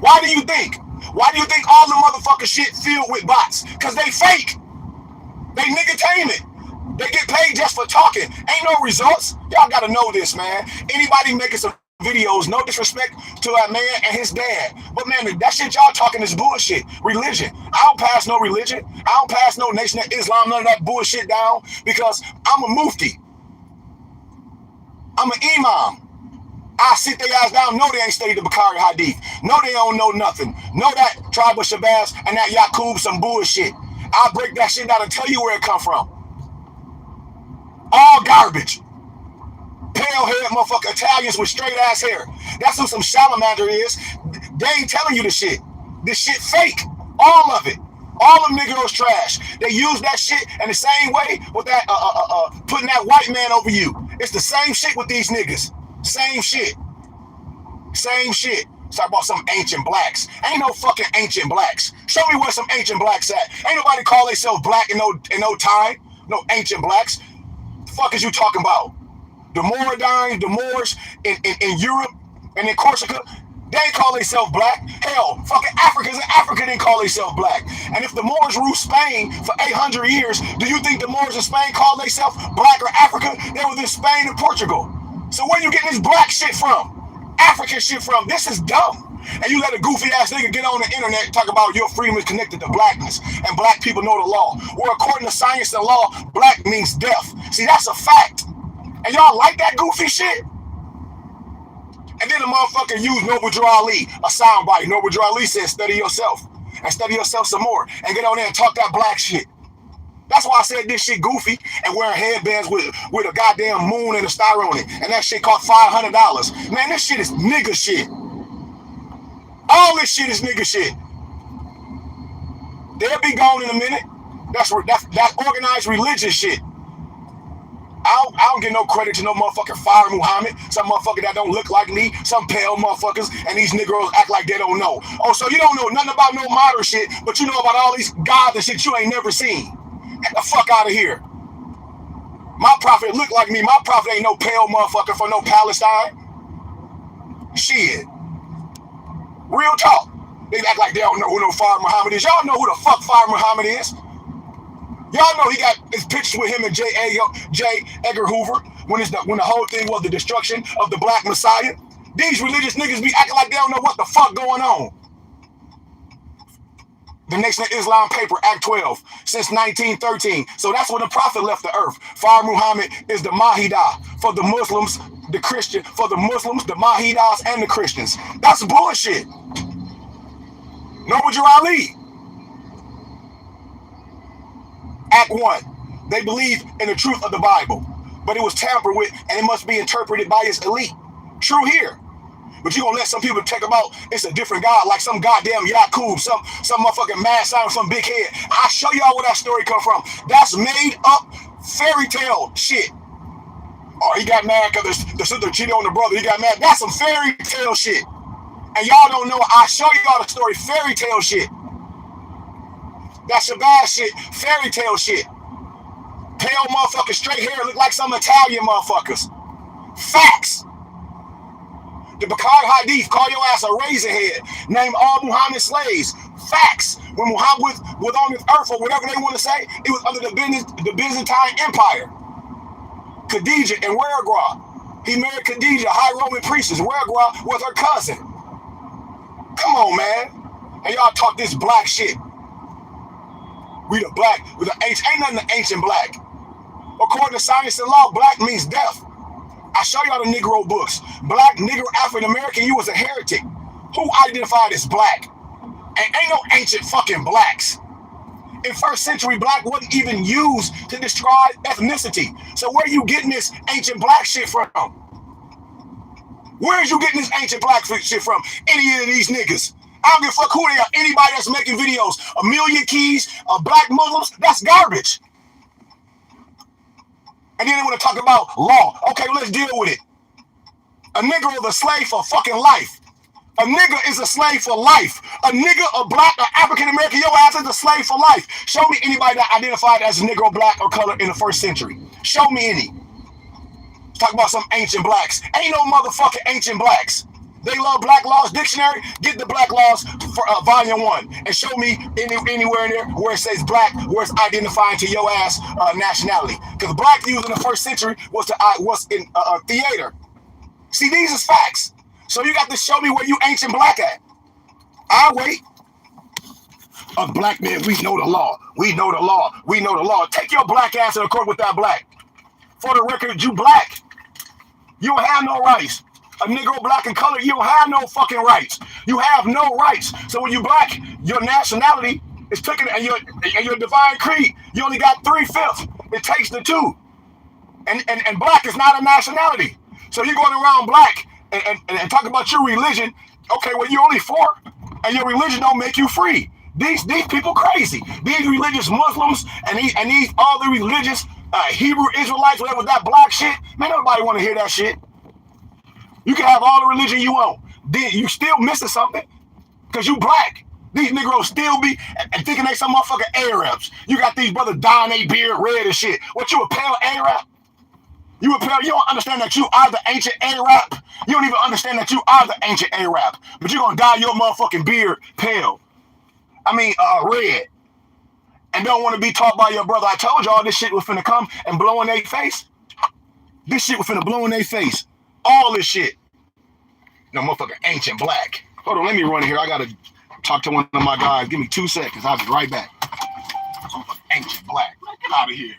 Why do you think? Why do you think all the motherfucking shit filled with bots? Because they fake. They niggertainment. They get paid just for talking. Ain't no results. Y'all gotta know this, man. Anybody making some videos, no disrespect to that man and his dad. But man, that shit y'all talking is bullshit. Religion. I don't pass no religion. I don't pass no Nation of Islam, none of that bullshit down because I'm a mufti. I'm an imam. I sit their ass down, know they ain't studied the Bukhari Hadith. No, they don't know nothing. Know that Tribe of Shabazz and that Yaqub some bullshit. I'll break that shit down and tell you where it come from. All garbage. Pale head motherfucker Italians with straight ass hair. That's who some salamander is. They ain't telling you the shit. This shit fake. All of it. All them niggas trash. They use that shit in the same way with that putting that white man over you. It's the same shit with these niggas. Same shit. Same shit. Talk about some ancient blacks. Ain't no fucking ancient blacks. Show me where some ancient blacks at. Ain't nobody call themselves black in no time. No ancient blacks. The fuck is you talking about? The Moradines, the Moors in Europe and in Corsica, they ain't call themselves black. Hell, fucking Africans in Africa didn't call themselves black. And if the Moors ruled Spain for 800 years, do you think the Moors in Spain called themselves black or Africa? They were in Spain and Portugal. So where you getting this black shit from? African shit from? This is dumb. And you let a goofy ass nigga get on the internet and talk about your freedom is connected to blackness and black people know the law. Well, according to science and law, black means death. See, that's a fact. And y'all like that goofy shit? And then the motherfucker used Noble Drew Ali, a soundbite. Noble Drew Ali said, study yourself. And study yourself some more. And get on there and talk that black shit. That's why I said this shit goofy and wearing headbands with a goddamn moon and a star on it. And that shit cost $500. Man, this shit is nigga shit. All this shit is nigga shit. They'll be gone in a minute. That's organized religious shit. I don't give no credit to no motherfucking Fire Muhammad, some motherfucker that don't look like me, some pale motherfuckers, and these niggas act like they don't know. Oh, so you don't know nothing about no modern shit, but you know about all these gods and shit you ain't never seen. Get the fuck out of here. My prophet look like me. My prophet ain't no pale motherfucker from no Palestine. Shit. Real talk. They act like they don't know who no Fire Muhammad is. Y'all know who the fuck Fire Muhammad is. Y'all know he got his pictures with him and J. Edgar Hoover when the whole thing was the destruction of the Black Messiah. These religious niggas be acting like they don't know what the fuck going on. The Nation of Islam paper, Act 12, since 1913. So that's when the Prophet left the earth. Fire Muhammad is the Mahidah for the Muslims, the Christian, for the Muslims, the Mahidahs, and the Christians. That's bullshit. Noble Drew Ali. Act 1, they believe in the truth of the Bible, but it was tampered with and it must be interpreted by its elite. True here. But you gonna let some people take about it's a different God, like some goddamn Yaqub, some motherfucking mad sign, some big head. I'll show y'all where that story come from. That's made up fairy tale shit. Oh, he got mad because the sister cheated on the brother. He got mad. That's some fairy tale shit. And y'all don't know. I'll show y'all the story. Fairy tale shit. That Shabazz shit, fairy tale shit. Pale motherfuckers, straight hair, look like some Italian motherfuckers. Facts. The Bukhari Hadith, call your ass a razorhead. Name all Muhammad slaves. Facts. When Muhammad was on this earth, or whatever they want to say, it was under the Byzantine Empire. Khadijah and Wergwa. He married Khadijah, high Roman priestess. Wergwa was her cousin. Come on, man. And y'all talk this black shit. We the black, with the ancient, ain't nothing the ancient black. According to science and law, black means death. I show y'all the Negro books. Black, Negro, African American, you was a heretic. Who identified as black? And ain't no ancient fucking blacks. In first century, black wasn't even used to describe ethnicity. So where are you getting this ancient black shit from? Where is you getting this ancient black shit from? Any of these niggas. I don't give a fuck who they are. Anybody that's making videos, a million keys, black Muslims, that's garbage. And then they want to talk about law. Okay, well, let's deal with it. A nigga is a slave for fucking life. A nigga is a slave for life. A nigga, a black, or African American, your ass is a slave for life. Show me anybody that identified as a Negro, black, or color in the first century. Show me any. Talk about some ancient blacks. Ain't no motherfucking ancient blacks. They love Black Laws Dictionary. Get the Black Laws for Volume 1 and show me anywhere in there where it says black, where it's identifying to your ass nationality. Because black used in the first century was in theater. See, these is facts. So you got to show me where you ancient black at. I'll wait. Us black men, we know the law. We know the law. We know the law. Take your black ass to the court with that black. For the record, you black. You don't have no rights. A Negro, black, and color, you don't have no fucking rights. You have no rights. So when you black, your nationality is taken, and your divine creed, you only got 3/5. It takes the two. And black is not a nationality. So you're going around black and talk about your religion. Okay, well, you're only 4, and your religion don't make you free. These people crazy. These religious Muslims and these all the religious Hebrew Israelites, whatever that black shit, man, nobody want to hear that shit. You can have all the religion you want. Then you still missing something because you black. These Negroes still be and thinking they some motherfucking Arabs. You got these brothers dyeing their beard red and shit. What, you a pale Arab? You don't understand that you are the ancient Arab. You don't even understand that you are the ancient Arab. But you're gonna dye your motherfucking beard pale. I mean, red. And don't want to be taught by your brother. I told y'all this shit was finna come and blow in their face. This shit was finna blow in their face. All this shit. No motherfucking ancient black. Hold on, let me run here. I gotta talk to one of my guys. Give me 2 seconds. I'll be right back. Motherfucking ancient black. Get out of here.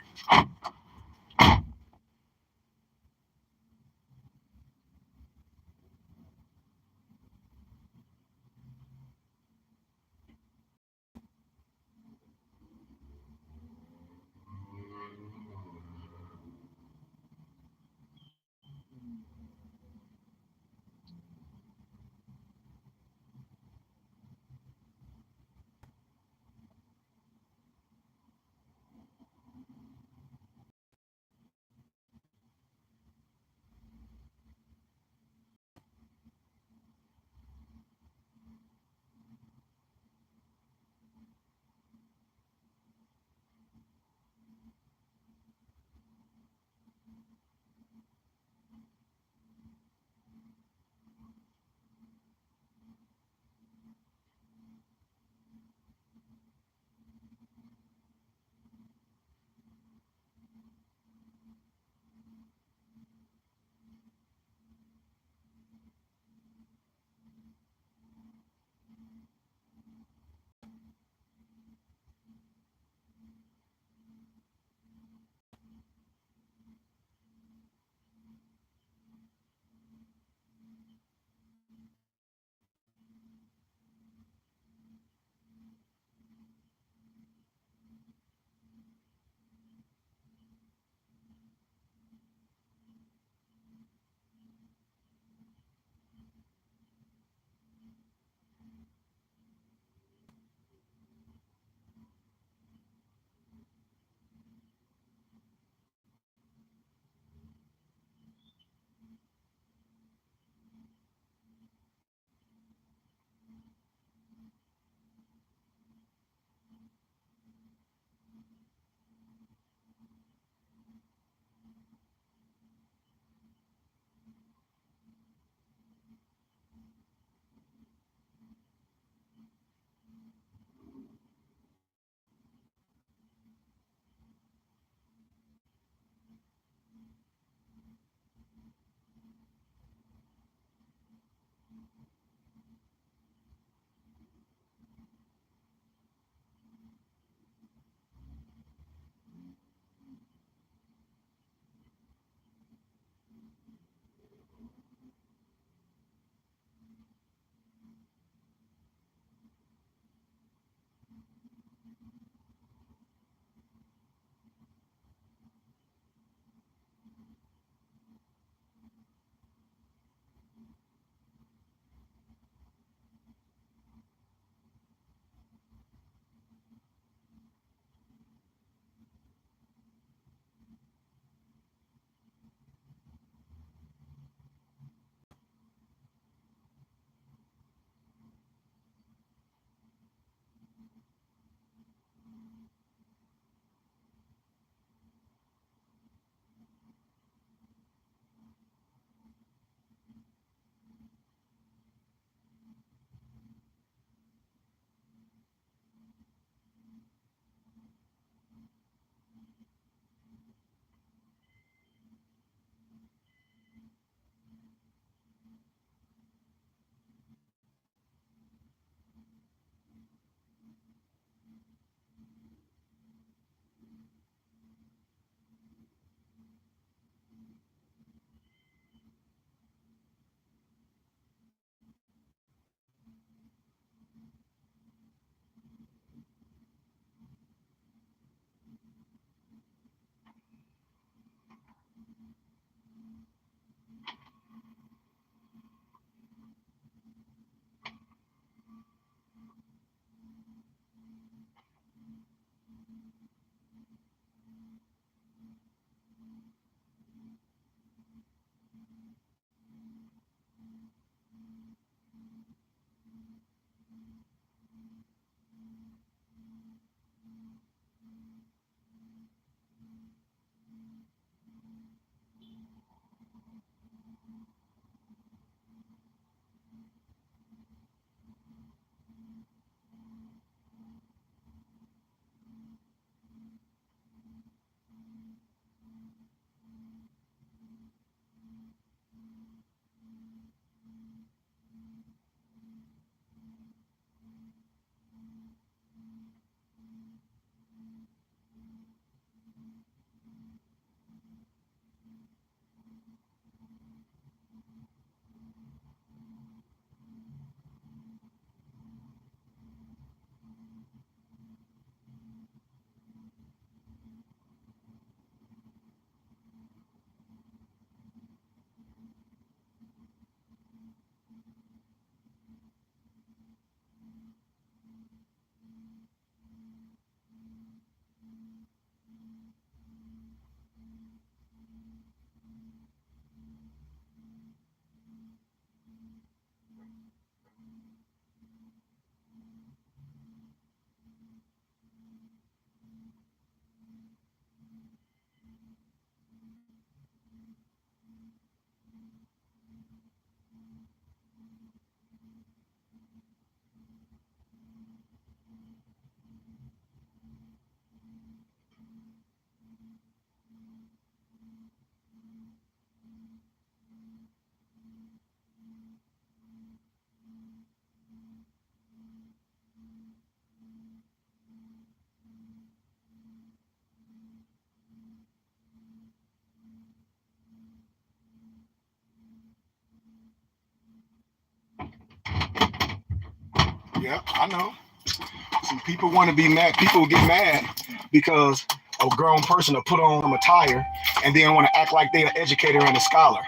Yeah, I know. See, people want to be mad. People get mad because a grown person will put on them attire and then want to act like they're an educator and a scholar.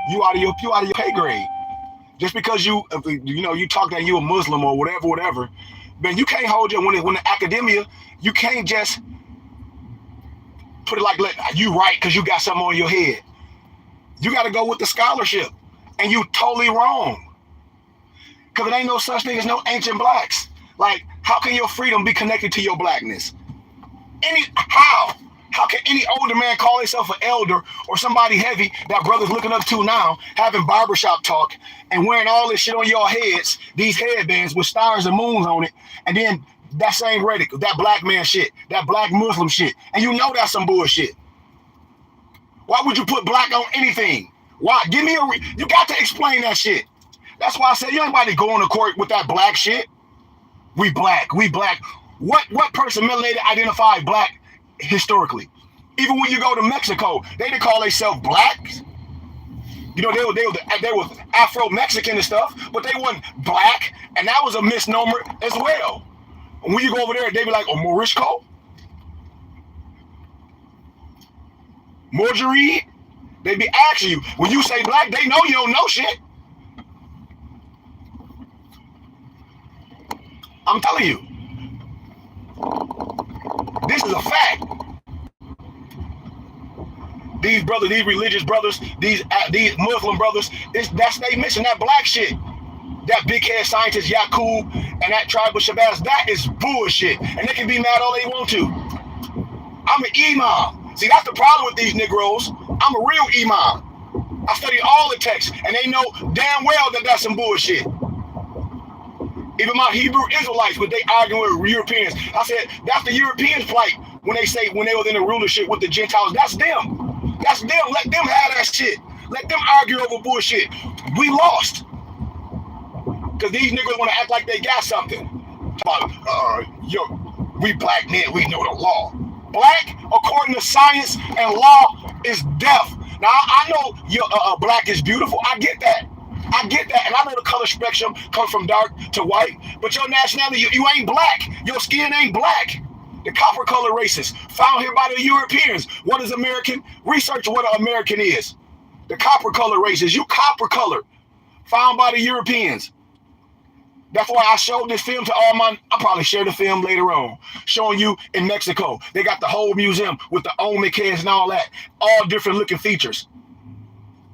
You out of your pay grade. Just because you talk that you a Muslim or whatever, man, you can't hold your when the academia, you can't just put it like you right because you got something on your head. You got to go with the scholarship, and you totally wrong. Because it ain't no such thing as no ancient blacks. Like, how can your freedom be connected to your blackness? How? How can any older man call himself an elder or somebody heavy that brothers looking up to now, having barbershop talk and wearing all this shit on your heads, these headbands with stars and moons on it, and then that same rhetoric, that black man shit, that black Muslim shit, and you know that's some bullshit. Why would you put black on anything? Why? Give me you got to explain that shit. That's why I said you ain't about to go on the court with that black shit. We black. What person melanated identified black historically? Even when you go to Mexico, they didn't call themselves blacks. You know, they were Afro-Mexican and stuff, but they weren't black, and that was a misnomer as well. And when you go over there, they be like, oh, Morisco? Marjorie? They be asking you. When you say black, they know you don't know shit. I'm telling you. This is a fact. These brothers, these religious brothers, these Muslim brothers, that's they mission that black shit. That big head scientist Yakub and that tribal Shabazz, that is bullshit. And they can be mad all they want to. I'm an imam. See, that's the problem with these Negroes. I'm a real imam. I study all the texts, and they know damn well that that's some bullshit. Even my Hebrew Israelites, but they arguing with Europeans. I said, that's the Europeans' plight when they say when they was in the rulership with the Gentiles. That's them. That's them. Let them have that shit. Let them argue over bullshit. We lost. Because these niggas want to act like they got something. We black men, we know the law. Black, according to science and law, is deaf. Now, I know your black is beautiful. I get that. And I know the color spectrum comes from dark to white. But your nationality, you ain't black. Your skin ain't black. The copper color races found here by the Europeans. What is American? Research what an American is. The copper color races. You copper color. Found by the Europeans. That's why I showed this film to all my, I'll probably share the film later on, showing you in Mexico. They got the whole museum with the Olmec heads and all that. All different looking features.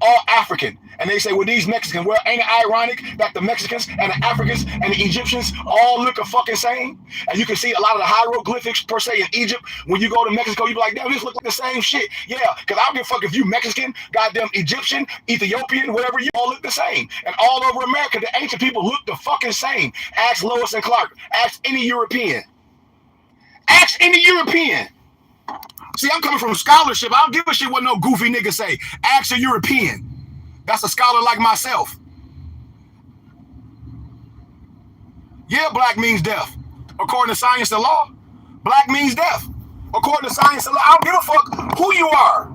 All African. And they say, well, these Mexicans, well, ain't it ironic that the Mexicans and the Africans and the Egyptians all look the fucking same? And you can see a lot of the hieroglyphics, per se, in Egypt. When you go to Mexico, you be like, damn, this look like the same shit. Yeah, because I don't give a fuck if you Mexican, goddamn Egyptian, Ethiopian, whatever, you all look the same. And all over America, the ancient people look the fucking same. Ask Lewis and Clark. Ask any European. Ask any European. See, I'm coming from scholarship. I don't give a shit what no goofy nigga say. Ask a European. That's a scholar like myself. Yeah, black means deaf. According to science and law, black means deaf. According to science and law, I don't give a fuck who you are.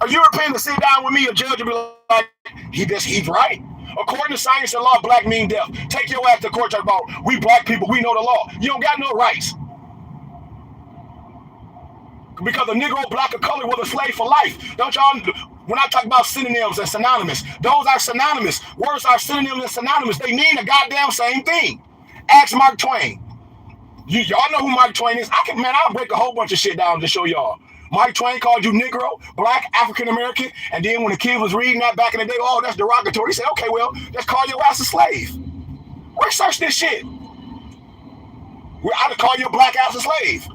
A European to sit down with me, a judge, and be like, he's right. According to science and law, black means deaf. Take your ass to court, talk about, we black people, we know the law. You don't got no rights. Because a Negro, black, or color was a slave for life. Don't y'all, when I talk about synonyms and synonymous, those are synonymous. Words are synonyms and synonymous. They mean the goddamn same thing. Ask Mark Twain. Y'all know who Mark Twain is. I'll break a whole bunch of shit down to show y'all. Mark Twain called you Negro, black, African American, and then when the kid was reading that back in the day, oh, that's derogatory. He said, okay, well, let's call your ass a slave. Research this shit. I'd call your black ass a slave.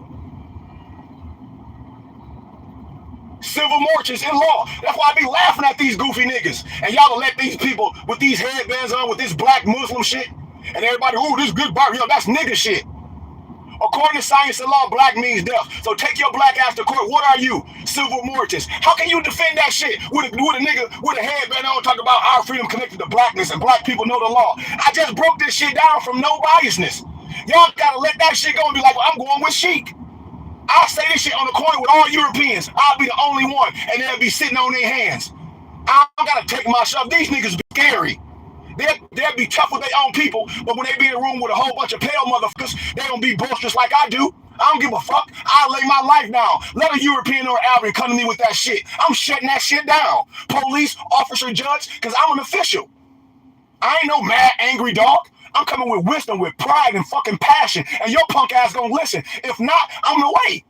Civil marches in law. That's why I be laughing at these goofy niggas. And y'all let these people with these headbands on, with this black Muslim shit, and everybody, oh, this good bar, that's nigga shit. According to science and law, black means deaf. So take your black ass to court. What are you? Civil marches. How can you defend that shit with a nigga with a headband on talking about our freedom connected to blackness and black people know the law? I just broke this shit down from no biasness. Y'all gotta let that shit go and be like, well, I'm going with Sheik. I'll say this shit on the corner with all Europeans. I'll be the only one, and they'll be sitting on their hands. I don't gotta take myself. These niggas be scary. They'll be tough with their own people, but when they be in a room with a whole bunch of pale motherfuckers, they don't be boisterous like I do. I don't give a fuck. I'll lay my life down. Let a European or Arab come to me with that shit. I'm shutting that shit down. Police, officer, judge, because I'm an official. I ain't no mad, angry dog. I'm coming with wisdom, with pride, and fucking passion. And your punk ass gonna listen. If not, I'm away.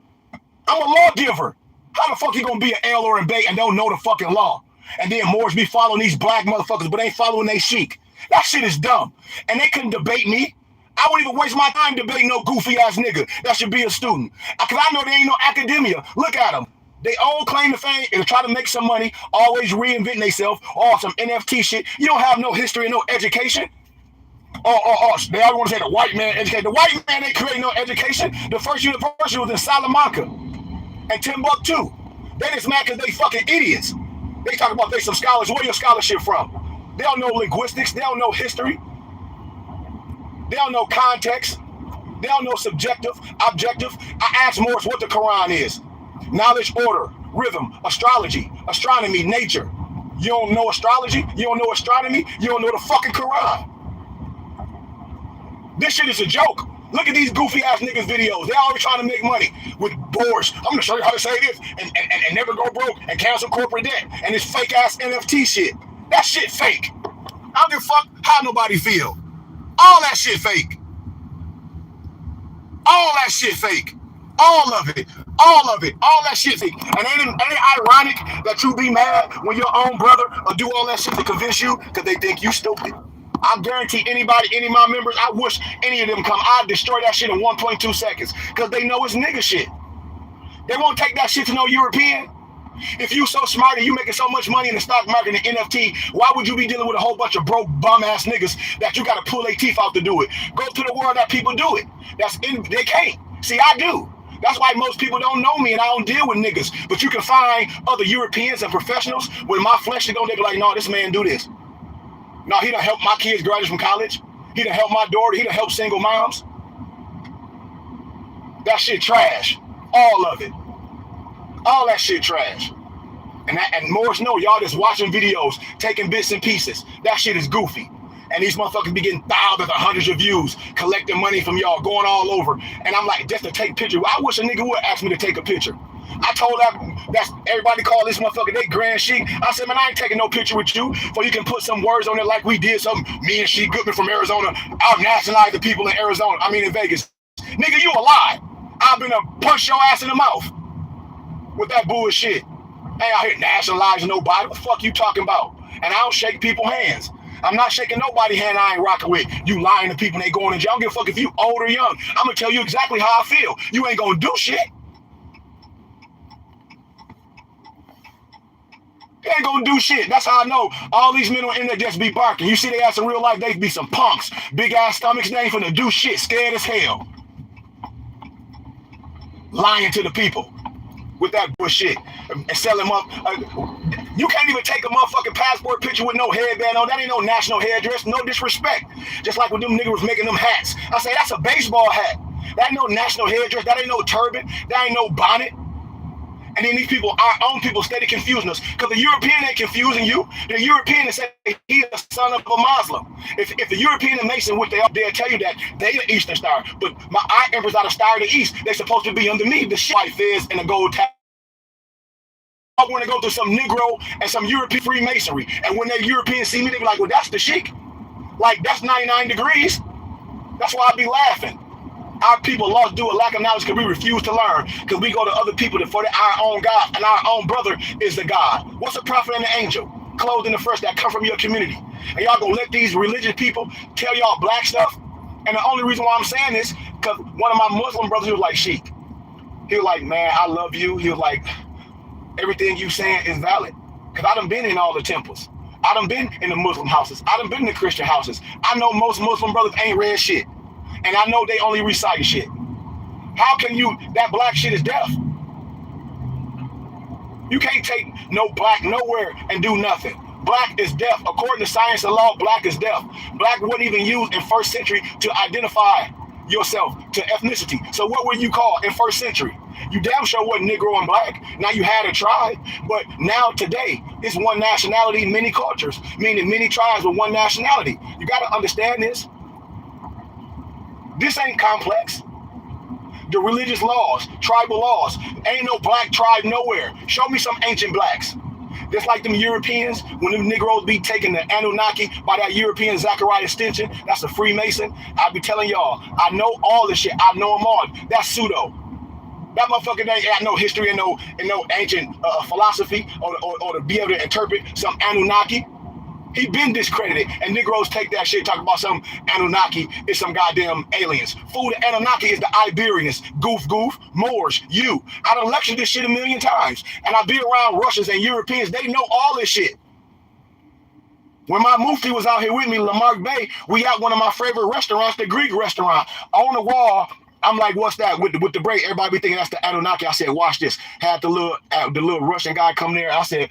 I'm a lawgiver. How the fuck you gonna be an L or a Bay and don't know the fucking law? And then Moors be following these black motherfuckers, but ain't following they sheik. That shit is dumb. And they couldn't debate me. I wouldn't even waste my time debating no goofy ass nigga that should be a student. Because I know there ain't no academia. Look at them. They all claim to fame and try to make some money, always reinventing themselves, or some NFT shit. You don't have no history and no education. They always want to say the white man educated. The white man ain't creating no education. The first university was in Salamanca and Timbuktu. They just mad because they fucking idiots. They talk about they some scholars. Where your scholarship from? They don't know linguistics. They don't know history. They don't know context. They don't know subjective, objective. I asked Morris what the Quran is. Knowledge, order, rhythm, astrology, astronomy, nature. You don't know astrology? You don't know astronomy? You don't know the fucking Quran. This shit is a joke. Look at these goofy ass niggas videos. They always trying to make money with boards. I'm gonna show you how to say this and never go broke and cancel corporate debt and this fake ass NFT shit. That shit fake. I don't give a fuck how nobody feel. All that shit fake. All that shit fake. All of it. All of it. All that shit fake. And ain't it ironic that you be mad when your own brother will do all that shit to convince you because they think you stupid? I guarantee anybody, any of my members, I wish any of them come. I'd destroy that shit in 1.2 seconds because they know it's nigga shit. They won't take that shit to no European. If you so smart and you making so much money in the stock market and NFT, why would you be dealing with a whole bunch of broke bum ass niggas that you got to pull their teeth out to do it? Go to the world that people do it. They can't. See, I do. That's why most people don't know me and I don't deal with niggas. But you can find other Europeans and professionals with my flesh and they be like, no, this man do this. No, he done help my kids graduate from college. He done help my daughter. He done help single moms. That shit trash. All of it. All that shit trash. And Morris know y'all just watching videos, taking bits and pieces. That shit is goofy. And these motherfuckers be getting thousands or hundreds of views, collecting money from y'all, going all over. And I'm like, just to take pictures. I wish a nigga would ask me to take a picture. I told that's everybody call this motherfucker they Grand Sheik. I said, man, I ain't taking no picture with you, so you can put some words on it like we did something. Me and Sheik Goodman from Arizona out nationalize the people in Arizona. I mean in Vegas. Nigga, you a lie. I've been to punch your ass in the mouth with that bullshit. I ain't out here nationalizing nobody. What the fuck you talking about? And I don't shake people's hands. I'm not shaking nobody's hand I ain't rocking with. You lying to people and they going in jail. I don't give a fuck if you old or young. I'm gonna tell you exactly how I feel. You ain't gonna do shit. They ain't gonna do shit. That's how I know all these men on the internet just be barking. You see they ass in real life, they be some punks. Big ass stomachs, they ain't finna do shit. Scared as hell. Lying to the people with that bullshit and sell them up. You can't even take a motherfucking passport picture with no headband on. That ain't no national hairdress. No disrespect. Just like when them niggas was making them hats. I say that's a baseball hat. That ain't no national hairdress. That ain't no turban. That ain't no bonnet. And then these people, our own people, steady confusing us. Because the European ain't confusing you. The European is saying he's the son of a Muslim. If the European and Mason, which they up there, tell you that they the Eastern Star. But our emperors are the Star of the East. They're supposed to be under me, the white fez and the gold tag. I want to go to some Negro and some European Freemasonry. And when the Europeans see me, they be like, well, that's the Sheik. Like, that's 99 degrees. That's why I be laughing. Our people lost due a lack of knowledge because we refuse to learn. Because we go to other people for our own God. And our own brother is the God. What's a prophet and an angel? Clothed in the flesh that come from your community. And y'all gonna let these religious people tell y'all black stuff? And the only reason why I'm saying this, because one of my Muslim brothers, he was like, Sheik. He was like, man, I love you. He was like, everything you saying is valid. Because I done been in all the temples. I done been in the Muslim houses. I done been in the Christian houses. I know most Muslim brothers ain't read shit. And I know they only recite shit. How can you, that black shit is deaf. You can't take no black nowhere and do nothing. Black is deaf. According to science and law, black is deaf. Black wasn't even used in 1st century to identify yourself to ethnicity. So what were you called in first century? You damn sure wasn't Negro and black. Now you had a tribe, but now today it's one nationality, many cultures, meaning many tribes with one nationality. You got to understand this. This ain't complex. The religious laws, tribal laws, ain't no black tribe nowhere. Show me some ancient blacks. Just like them Europeans, when them Negroes be taking the Anunnaki by that European Zachariah Stinson, that's a Freemason. I be telling y'all, I know all this shit. I know them all. That's pseudo. That motherfucker ain't no history and no ancient philosophy or to be able to interpret some Anunnaki. He been discredited, and Negroes take that shit, talk about some Anunnaki is some goddamn aliens. Fool, the Anunnaki is the Iberians, goof, Moors, you. I done lectured this shit a million times, and I be around Russians and Europeans. They know all this shit. When my Mufti was out here with me, Lamarck Bay, we got one of my favorite restaurants, the Greek restaurant. On the wall, I'm like, what's that? With the break, everybody be thinking that's the Anunnaki. I said, watch this. Had the little Russian guy come there. I said,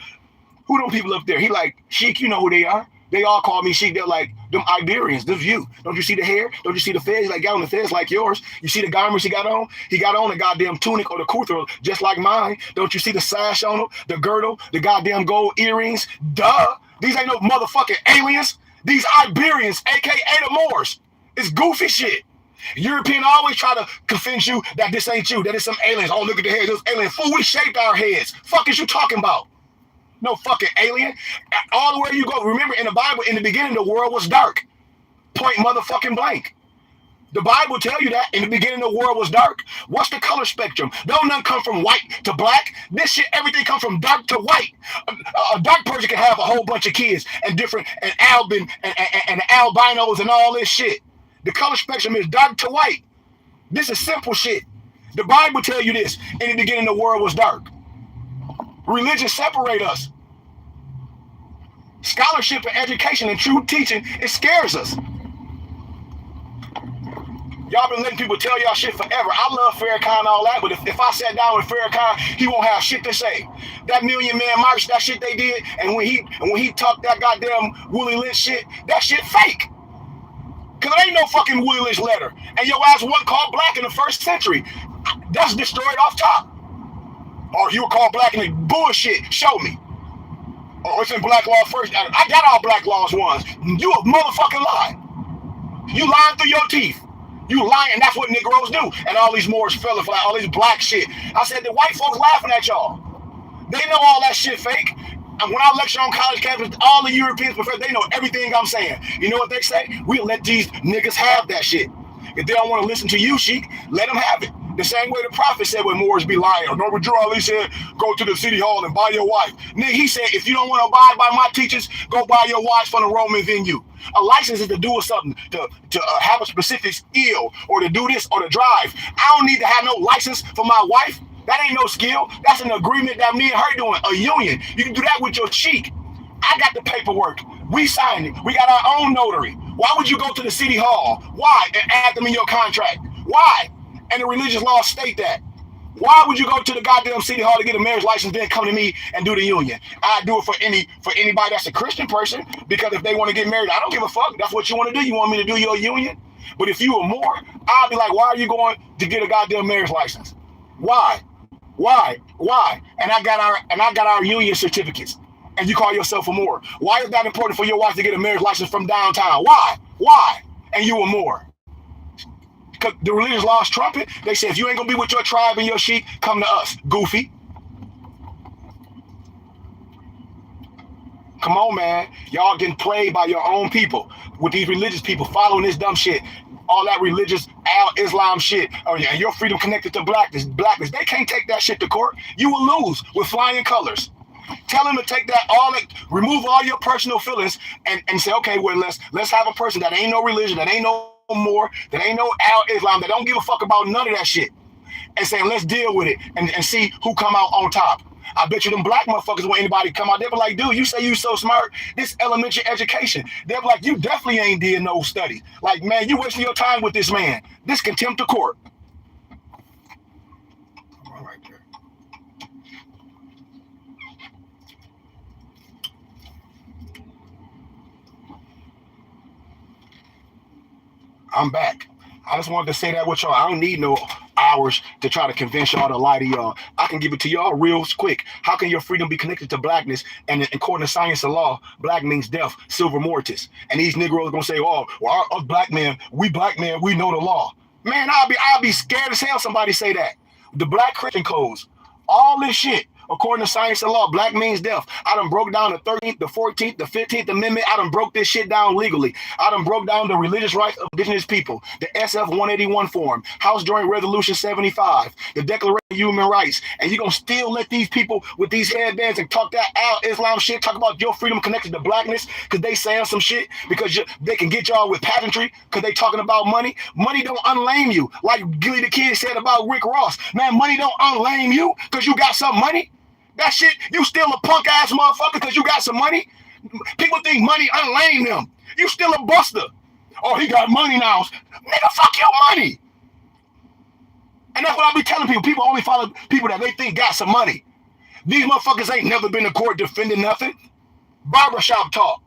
who them people up there? He like, Sheik, you know who they are. They all call me Sheik. They're like, them Iberians, this you. Don't you see the hair? Don't you see the fez? He like, got on the fez like yours. You see the garments he got on? He got on a goddamn tunic or the kurta just like mine. Don't you see the sash on him? The girdle, the goddamn gold earrings? Duh. These ain't no motherfucking aliens. These Iberians, a.k.a. the Moors. It's goofy shit. European always try to convince you that this ain't you, that it's some aliens. Oh, look at the head. Those aliens. Fool, we shaped our heads. Fuck is you talking about? No fucking alien. All the way you go. Remember, in the Bible, in the beginning, the world was dark. Point motherfucking blank. The Bible tell you that in the beginning, the world was dark. What's the color spectrum? Don't none come from white to black. This shit, everything comes from dark to white. A dark person can have a whole bunch of kids and different and albin and albinos and all this shit. The color spectrum is dark to white. This is simple shit. The Bible tell you this. In the beginning, the world was dark. Religion separate us. Scholarship and education and true teaching, it scares us. Y'all been letting people tell y'all shit forever. I love Farrakhan and all that, but if I sat down with Farrakhan, he won't have shit to say. That Million Man March, that shit they did, and when he talked that goddamn Willie Lynch shit, that shit fake. Cause there ain't no fucking Willie Lynch letter. And your ass wasn't called black in the first century. That's destroyed off top. Or if you were called black in the bullshit, show me. Or it's in black law first. I got all black laws ones. You a motherfucking lie. You lying through your teeth. You lying, and that's what Negroes do. And all these Moors fellas, like all this black shit. I said the white folks laughing at y'all. They know all that shit fake. And when I lecture on college campus, all the Europeans professors, they know everything I'm saying. You know what they say? We'll let these niggas have that shit. If they don't want to listen to you, Sheik, let them have it. The same way the prophet said when Moors be lying. Or Norbert Drew Ali said, go to the city hall and buy your wife. Nigga, he said, if you don't want to abide by my teachings, go buy your wife from the Roman venue. A license is to do something, to have a specific skill, or to do this, or to drive. I don't need to have no license for my wife. That ain't no skill. That's an agreement that me and her doing, a union. You can do that with your cheek. I got the paperwork. We signed it. We got our own notary. Why would you go to the city hall? Why? And add them in your contract. Why? And the religious laws state that. Why would you go to the goddamn city hall to get a marriage license, then come to me and do the union? I do it for anybody that's a Christian person, because if they want to get married, I don't give a fuck. That's what you want to do. You want me to do your union? But if you were Moor, I'll be like, why are you going to get a goddamn marriage license? Why? And I got our union certificates. And you call yourself a Moor. Why is that important for your wife to get a marriage license from downtown? Why? And you a Moor. Because the religious laws trump it. They say, if you ain't going to be with your tribe and your sheep, come to us, goofy. Come on, man. Y'all getting played by your own people with these religious people following this dumb shit. All that religious Islam shit. Oh, yeah, your freedom connected to blackness. They can't take that shit to court. You will lose with flying colors. Tell them to take that, remove all your personal feelings and say, okay, well, let's have a person that ain't no religion, that ain't no Moor, that ain't no Islam, that don't give a fuck about none of that shit, and saying, let's deal with it and see who come out on top. I bet you them black motherfuckers, when anybody come out, they'll be like, dude, you say you so smart, this elementary education. They'll be like, you definitely ain't did no study. Like, man, you wasting your time with this man. This contempt of court. Right there. I'm back. I just wanted to say that with y'all. I don't need no hours to try to convince y'all to lie to y'all. I can give it to y'all real quick. How can your freedom be connected to blackness? And according to science and law, black means death, silver mortis. And these Negroes are gonna say, "Oh, well, us black men, we know the law." Man, I'll be scared as hell somebody say that. The black Christian codes, all this shit. According to science and law, black means death. I done broke down the 13th, the 14th, the 15th Amendment. I done broke this shit down legally. I done broke down the religious rights of indigenous people, the SF 181 form, House Joint Resolution 75, the Declaration of Human Rights. And you gonna still let these people with these headbands and talk that Islam shit, talk about your freedom connected to blackness because they saying some shit because they can get y'all with pageantry because they talking about money. Money don't unlame you. Like Gilly the Kid said about Rick Ross. Man, money don't unlame you because you got some money. That shit, you still a punk ass motherfucker because you got some money. People think money unlame them. You still a buster. Oh, he got money now. Nigga, fuck your money. And that's what I be telling people. People only follow people that they think got some money. These motherfuckers ain't never been to court defending nothing. Barbershop talk.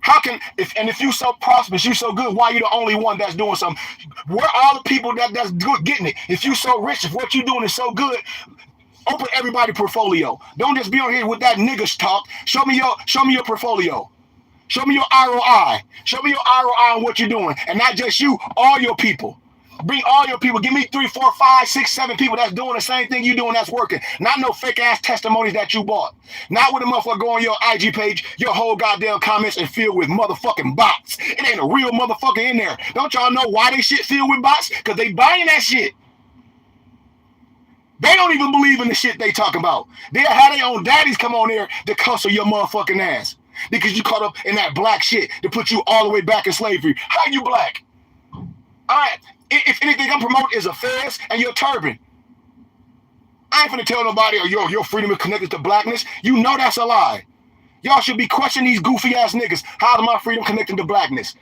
How can, if you so prosperous, you so good, why you the only one that's doing something? Where are the people that's good getting it? If you so rich, if what you doing is so good, open everybody portfolio. Don't just be on here with that niggas talk. Show me your portfolio. Show me your ROI. Show me your ROI on what you're doing. And not just you, all your people. Bring all your people. Give me 3, 4, 5, 6, 7 people that's doing the same thing you doing that's working. Not no fake ass testimonies that you bought. Not with a motherfucker go on your IG page, your whole goddamn comments and filled with motherfucking bots. It ain't a real motherfucker in there. Don't y'all know why they shit filled with bots? Because they buying that shit. They don't even believe in the shit they talk about. They'll have their own daddies come on there to cuss your motherfucking ass. Because you caught up in that black shit to put you all the way back in slavery. How you black? All right. If anything I'm promoting is a fez and your turban. I ain't finna tell nobody, oh, your freedom is connected to blackness. You know that's a lie. Y'all should be questioning these goofy ass niggas. How is my freedom connected to blackness?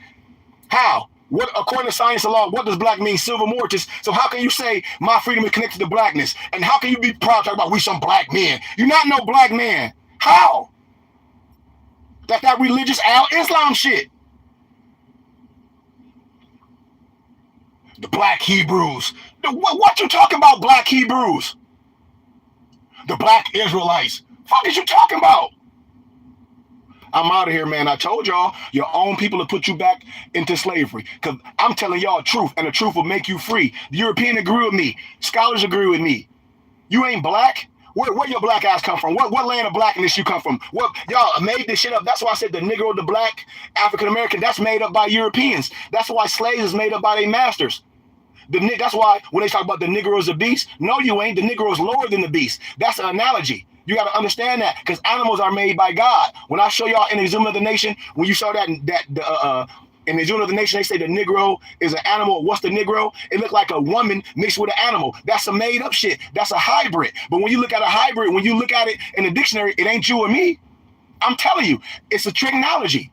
How? What, according to science and law, what does black mean? Silver mortis. So how can you say my freedom is connected to blackness? And how can you be proud to talk about we some black men? You're not no black man. How? That's that religious Islam shit. The black Hebrews. What you talking about, black Hebrews? The black Israelites. Fuck is you talking about? I'm out of here, man. I told y'all, your own people will put you back into slavery. Because I'm telling y'all truth, and the truth will make you free. The European agree with me. Scholars agree with me. You ain't black? Where your black ass come from? What land of blackness you come from? What y'all made this shit up? That's why I said the Negro, the black, African American, that's made up by Europeans. That's why slaves is made up by their masters. That's why when they talk about the Negro is a beast, no, you ain't. The Negro is lower than the beast. That's an analogy. You got to understand that because animals are made by God. When I show y'all in the Exhumed of the Nation, when you saw that in the Exhumed of the Nation, they say the Negro is an animal. What's the Negro? It looked like a woman mixed with an animal. That's a made up shit. That's a hybrid. But when you look at a hybrid, when you look at it in the dictionary, it ain't you or me. I'm telling you, it's a technology.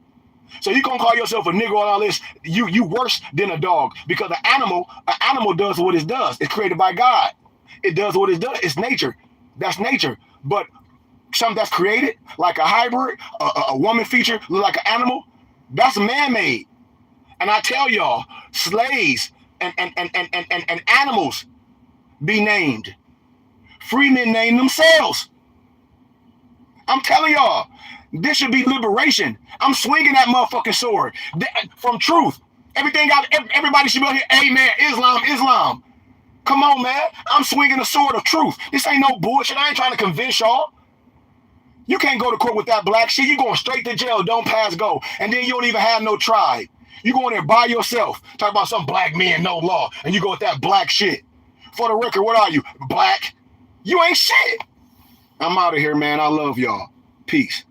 So you gonna call yourself a Negro and all this? You worse than a dog because an animal does what it does. It's created by God. It does what it does. It's nature. That's nature. But something that's created, like a hybrid, a woman feature, look like an animal, that's man-made. And I tell y'all, slaves and animals be named. Free men name themselves. I'm telling y'all, this should be liberation. I'm swinging that motherfucking sword from truth. Everybody should be here. Amen. Islam. Come on, man. I'm swinging the sword of truth. This ain't no bullshit. I ain't trying to convince y'all. You can't go to court with that black shit. You going straight to jail. Don't pass go. And then you don't even have no tribe. You go in there by yourself. Talk about some black men, no law. And you go with that black shit. For the record, what are you? Black? You ain't shit. I'm out of here, man. I love y'all. Peace.